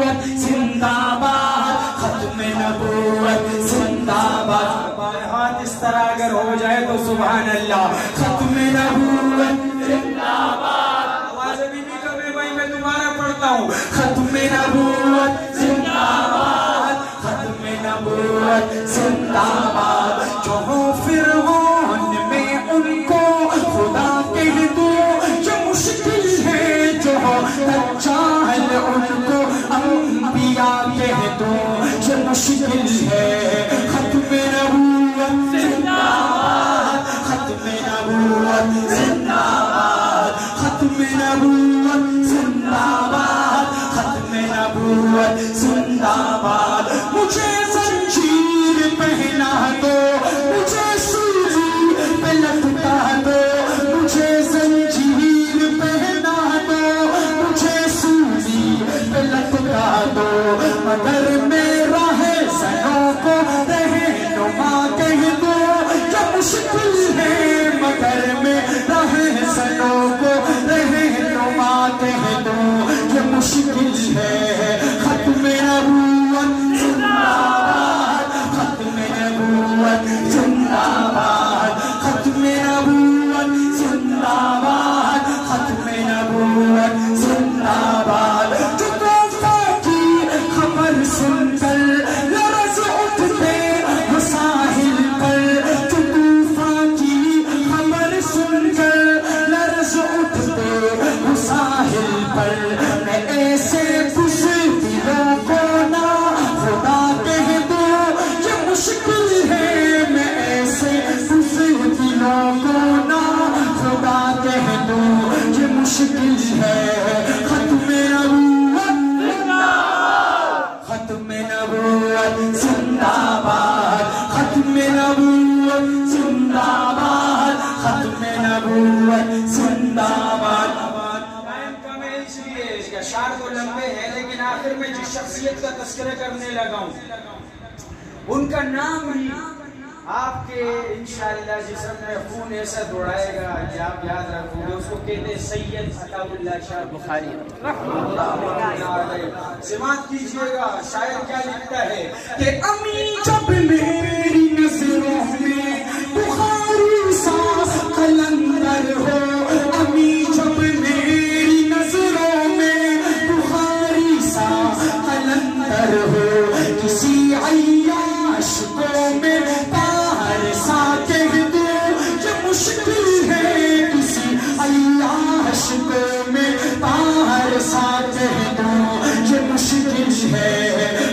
नबूवत जिंदाबाद, खत्म नबूवत जिंदाबाद। बाएं हाथ इस तरह अगर हो जाए तो सुभान अल्लाह। खत्म नबूवत जिंदाबाद। आवाज अभी नहीं कमे भाई, मैं दोबारा पढ़ता हूँ। खत्म नबूवत जिंदाबाद, खत्म नबूवत जिंदाबाद। जो हो फिरौन में उनको खुदा कह दो, जो मुश्किल है जो हो दज्जाल उनको अंबिया कह दो, जो मुश्किल है। खत्म नबूवत जिंदाबाद, खत्म नबूवत जिंदाबाद, खत्म नबूवत जिंदाबाद, खत्म नबूवत जिंदाबाद। मुझे जंजीर पहना दो, मुझे सूली पे लटका दो, मुझे जंजीर पहना दो, मुझे सूली पे लटका दो, मगर मेरा है सनों को रहनुमा कह दो, जो मुश्किल है मगर मेरा है सनों को रहनुमा कह दो, जो मुश्किल है। खत्म नबूवत जिंदाबाद, खत्म नबूवत जिंदाबाद, खत्म नबूवत जिंदाबाद, खत्म नबूवत जिंदाबाद। जो तूफान की खबर सुनकर लरज़ उठते वो साहिल पर, जो तूफान की खबर सुनकर लरज़ उठते वो साहिल पर, मैं ऐसे खुश दिलों को ना खुदा कह दो, ये मुश्किल है। मैं ऐसे खुश दिलों को ना खुदा कह दो, ये मुश्किल है। खत्म नबूवत जिंदाबाद, खत्म नबूवत जिंदाबाद, खत्म नबूवत जिंदाबाद, खत्म नबूवत जिंदाबाद। इसलिए इसका शार तो लंबे है, लेकिन आखिर में जिस शख्सियत का तस्करा करने लगा हूं उनका नाम ही आपके इंशाअल्लाह जिस्म में खून ऐसा दौड़ाएगा कि आप याद रखोगे। उसको कहते हैं सैयद अताउल्लाह शाह बुखारी रहमतुल्लाह अलैह। समाअत कीजिएगा, शायर क्या लिखता है कि अमी जब मेरी नजरों में बुखारी सा कलंदर हो, अमी जब मेरी नजरों में बुखारी सा कलंदर हो, किसी अय्याश को में तार सा कह दो, ये मुश्किल है। किसी अय्याश को में तार सा कह दो, ये मुश्किल है।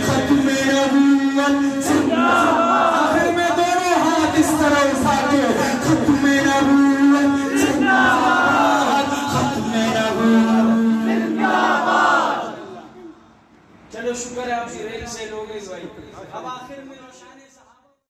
खत्म नबूवत जिंदाबाद। आखिर में दोनों हाथ इस तरह उठा के खत्म नबूवत जिंदाबाद, खत्म नबूवत जिंदाबाद। चलो शुक्र है आप रेल से लोग इस भाई। अब आखिर में रोशानी